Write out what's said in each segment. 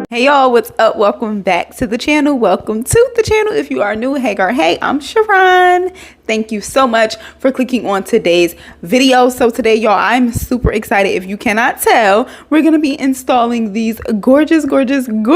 Hey y'all, what's up? Welcome back to the channel. Welcome to the channel. If you are new, hey girl, hey, I'm Sharon. Thank you so much for clicking on today's video. So today, y'all, I'm super excited. If you cannot tell, we're gonna be installing these gorgeous reusable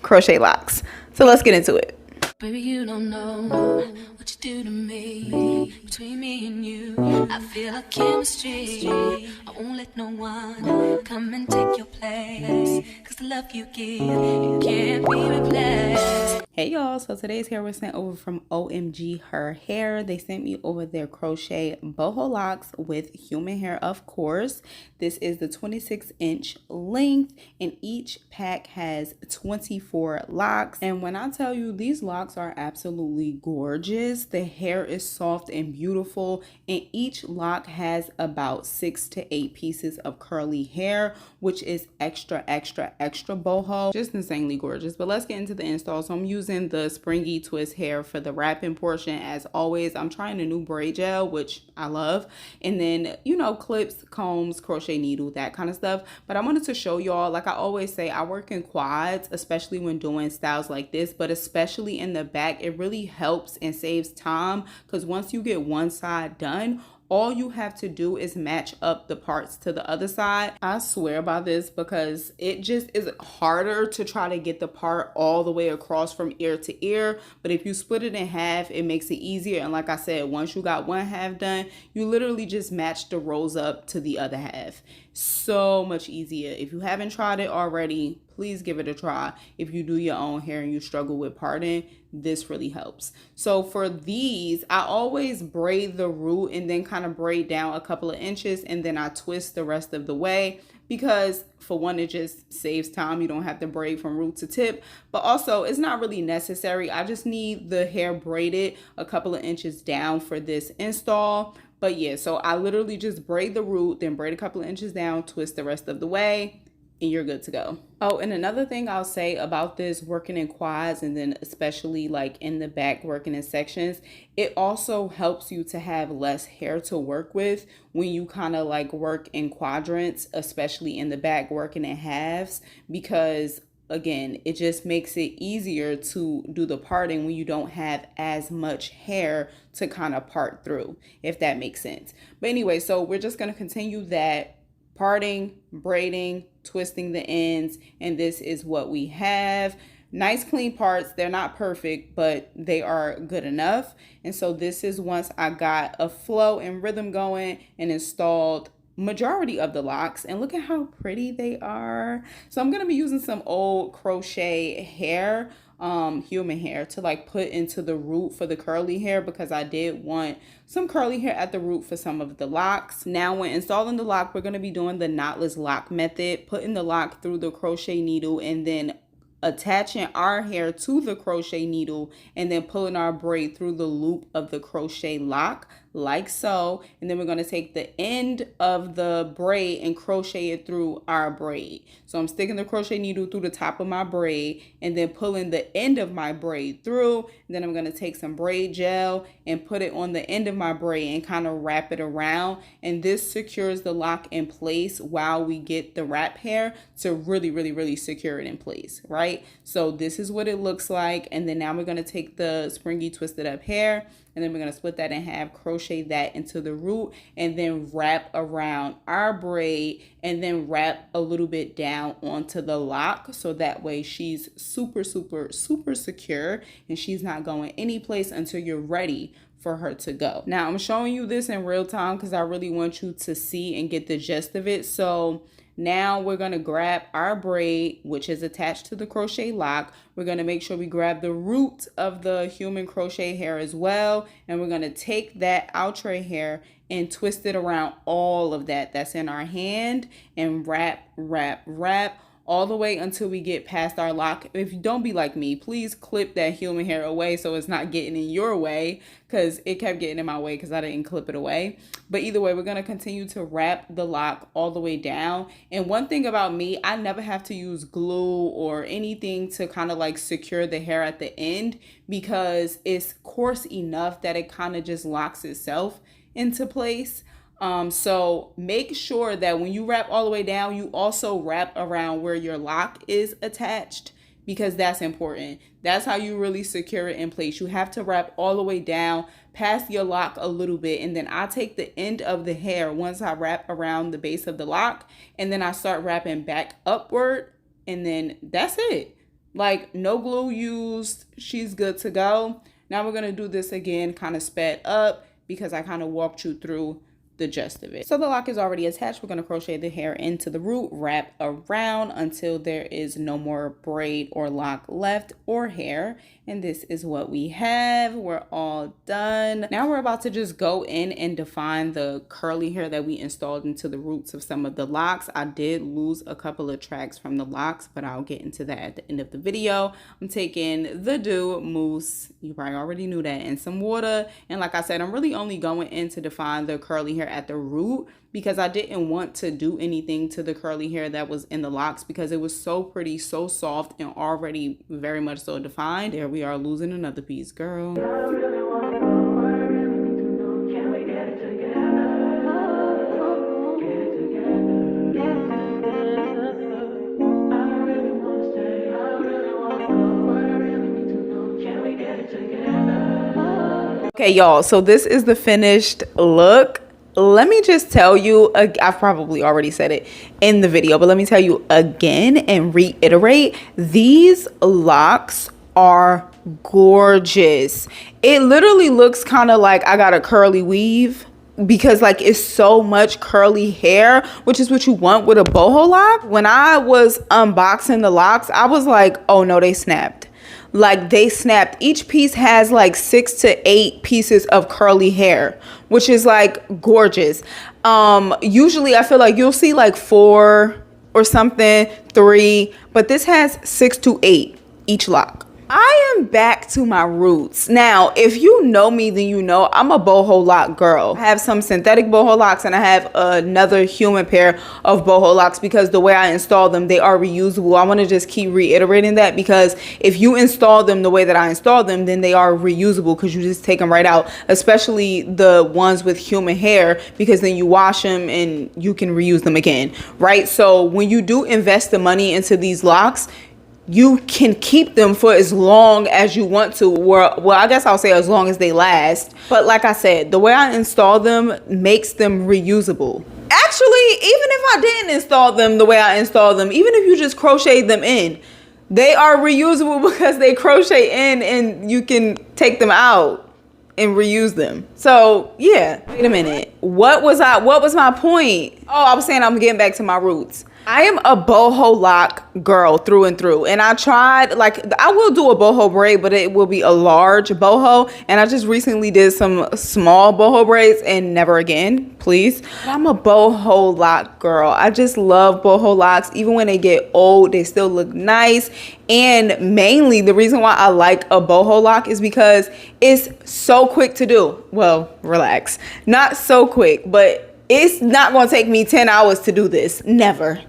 crochet locks. So let's get into it. Baby, you don't know what you do to me. Between me and you, I feel like chemistry. I won't let no one come and take your place. Cause the love you give, it can't be replaced. Hey y'all, so today's hair was sent over from OMGHerHair. They sent me over their crochet boho locks with human hair, of course. This is the 26-inch length, and each pack has 24 locks. And when I tell you, these locks are absolutely gorgeous. The hair is soft and beautiful, and each lock has about 6 to 8 pieces of curly hair, which is extra boho. Just insanely gorgeous. But let's get into the install. So I'm using the springy twist hair for the wrapping portion. As always, I'm trying a new braid gel, which I love, and then, you know, clips, combs, crochet needle, that kind of stuff. But I wanted to show y'all, like I always say, I work in quads, especially when doing styles like this, but especially in the back, it really helps and saves time, because once you get one side done, all you have to do is match up the parts to the other side. I swear by this because it just is harder to try to get the part all the way across from ear to ear. But if you split it in half, it makes it easier. And like I said, once you got one half done, you literally just match the rows up to the other half. So much easier. If you haven't tried it already, please give it a try. If you do your own hair and you struggle with parting, this really helps. So for these, I always braid the root and then kind of braid down a couple of inches, and then I twist the rest of the way, because for one, it just saves time. You don't have to braid from root to tip, but also it's not really necessary. I just need the hair braided a couple of inches down for this install. But yeah, so I literally just braid the root, then braid a couple of inches down, twist the rest of the way, and you're good to go. Oh, and another thing I'll say about this working in quads, and then especially like in the back working in sections, it also helps you to have less hair to work with when you kind of like work in quadrants, especially in the back working in halves, because again, it just makes it easier to do the parting when you don't have as much hair to kind of part through, if that makes sense. But anyway, so we're just going to continue that parting, braiding, twisting the ends, and this is what we have. Nice clean parts. They're not perfect, but they are good enough. And so this is once I got a flow and rhythm going and installed majority of the locks, and look at how pretty they are. So I'm going to be using some old crochet hair, human hair, to like put into the root for the curly hair, because I did want some curly hair at the root for some of the locks. Now when installing the lock, we're going to be doing the knotless lock method, putting the lock through the crochet needle and then attaching our hair to the crochet needle, and then pulling our braid through the loop of the crochet lock like so. And then we're going to take the end of the braid and crochet it through our braid. So I'm sticking the crochet needle through the top of my braid and then pulling the end of my braid through. And then I'm going to take some braid gel and put it on the end of my braid and kind of wrap it around. And this secures the lock in place while we get the wrap hair to really secure it in place, right? So this is what it looks like. And then now we're going to take the springy twisted up hair, and then we're going to split that in half, crochet that into the root, and then wrap around our braid, and then wrap a little bit down onto the lock, so that way she's super secure and she's not going any place until you're ready for her to go. Now I'm showing you this in real time because I really want you to see and get the gist of it. So now we're going to grab our braid, which is attached to the crochet lock. We're going to make sure we grab the root of the human crochet hair as well. And we're going to take that _𝐻 hair and twist it around all of that that's in our hand, and wrap all the way until we get past our lock. If you don't be like me, please clip that human hair away so it's not getting in your way, because it kept getting in my way because I didn't clip it away. But either way, we're going to continue to wrap the lock all the way down. And one thing about me, I never have to use glue or anything to kind of like secure the hair at the end, because it's coarse enough that it kind of just locks itself into place. So make sure that when you wrap all the way down, you also wrap around where your lock is attached, because that's important. That's how you really secure it in place. You have to wrap all the way down past your lock a little bit, and then I take the end of the hair once I wrap around the base of the lock, and then I start wrapping back upward, and then that's it. Like, no glue used. She's good to go. Now we're gonna do this again, kind of sped up, because I kind of walked you through the gist of it. So the lock is already attached. We're going to crochet the hair into the root, wrap around until there is no more braid or lock left or hair. And this is what we have. We're all done. Now we're about to just go in and define the curly hair that we installed into the roots of some of the locks. I did lose a couple of tracks from the locks, but I'll get into that at the end of the video. I'm taking the dew mousse, you probably already knew that, and some water. And like I said, I'm really only going in to define the curly hair at the root, because I didn't want to do anything to the curly hair that was in the locks, because it was so pretty, so soft, and already very much so defined. There we are, losing another piece, girl. Okay, y'all, so this is the finished look. Let me just tell you, I've probably already said it in the video, but let me tell you again and reiterate, these locks are gorgeous. It literally looks kind of like I got a curly weave, because like it's so much curly hair, which is what you want with a boho lock. When I was unboxing the locks, I was like, oh no, they snapped. Like, they snapped. Each piece has like 6 to 8 pieces of curly hair, which is like gorgeous. Usually I feel like you'll see like 4 or something, 3, but this has 6 to 8 each lock. I am back to my roots. Now, if you know me, then you know I'm a boho lock girl. I have some synthetic boho locks, and I have another human pair of boho locks, because the way I install them, they are reusable. I want to just keep reiterating that, because if you install them the way that I install them, then they are reusable, because you just take them right out, especially the ones with human hair, because then you wash them and you can reuse them again, right? So when you do invest the money into these locks, you can keep them for as long as you want to. Well, I guess I'll say as long as they last. But like I said, the way I install them makes them reusable. Actually, even if I didn't install them the way I install them, even if you just crocheted them in, they are reusable, because they crochet in and you can take them out and reuse them. So yeah, wait a minute. What was my point? Oh, I was saying I'm getting back to my roots. I am a boho lock girl through and through, and I tried, like, I will do a boho braid, but it will be a large boho, and I just recently did some small boho braids, and never again, please. I'm a boho lock girl. I just love boho locks. Even when they get old, they still look nice. And mainly the reason why I like a boho lock is because it's so quick to do. Well, relax, not so quick, but it's not gonna take me 10 hours to do this. Never.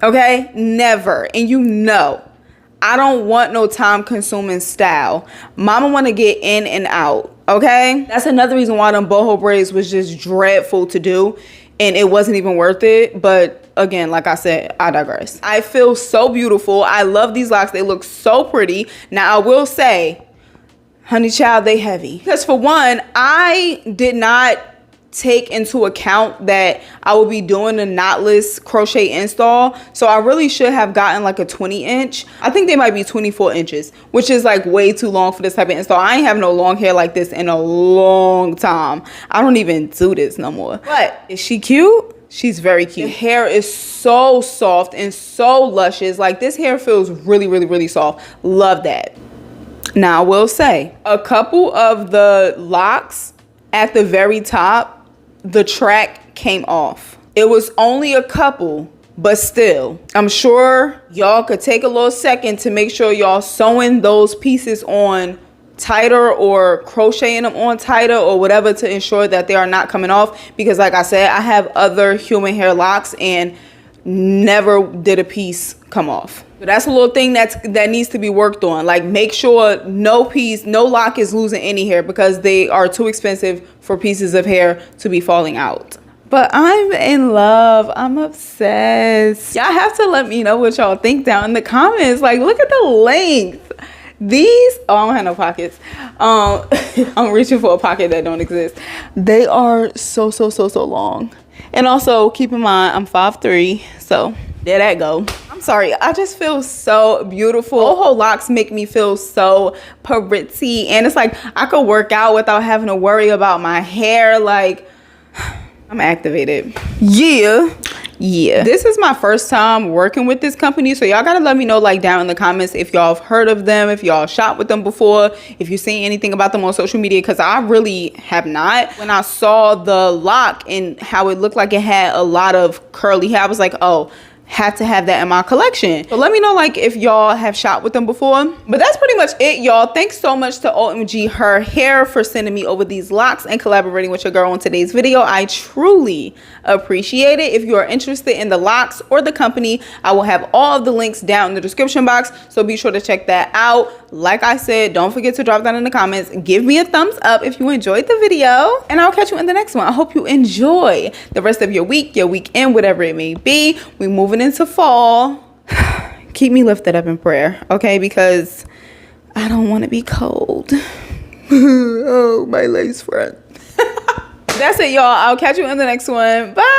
Okay, never. And you know, I don't want no time consuming style. Mama want to get in and out. Okay, that's another reason why them boho braids was just dreadful to do, and it wasn't even worth it. But again, like I said, I digress. I feel so beautiful. I love these locks. They look so pretty. Now I will say, honey child, they heavy, because for one, I did not take into account that I will be doing a knotless crochet install, so I really should have gotten like a 20 inch. I think they might be 24 inches, which is like way too long for this type of install. I ain't have no long hair like this in a long time. I don't even do this no more. But is she cute? She's very cute. The hair is so soft and so luscious. Like, this hair feels really, really, really soft. Love that. Now I will say, a couple of the locks at the very top, the track came off. It was only a couple, but still, I'm sure y'all could take a little second to make sure y'all sewing those pieces on tighter, or crocheting them on tighter, or whatever, to ensure that they are not coming off, because like I said, I have other human hair locks and never did a piece come off. So that's a little thing that needs to be worked on. Like, make sure no lock is losing any hair, because they are too expensive for pieces of hair to be falling out. But I'm in love. I'm obsessed. Y'all have to let me know what y'all think down in the comments. Like, look at the length. These, oh, I don't have no pockets. I'm reaching for a pocket that don't exist. They are so long. And also keep in mind, I'm 5'3", so there that go. I'm sorry, I just feel so beautiful. Boho locks make me feel so pretty, and it's like I could work out without having to worry about my hair. Like, I'm activated. Yeah. This is my first time working with this company, so y'all gotta let me know like down in the comments if y'all have heard of them, if y'all shop with them before, if you've seen anything about them on social media, because I really have not. When I saw the lock and how it looked like it had a lot of curly hair, I was like, oh, had to have that in my collection. So let me know like if y'all have shopped with them before. But that's pretty much it, y'all. Thanks so much to OMGHerHair for sending me over these locks and collaborating with your girl on today's video. I truly appreciate it. If you are interested in the locks or the company, I will have all of the links down in the description box, so be sure to check that out. Like I said, don't forget to drop that in the comments. Give me a thumbs up if you enjoyed the video, and I'll catch you in the next one. I hope you enjoy the rest of your week, your weekend, whatever it may be. We moving into fall. Keep me lifted up in prayer, okay? Because I don't want to be cold. Oh, my lace front. That's it, y'all. I'll catch you in the next one. Bye.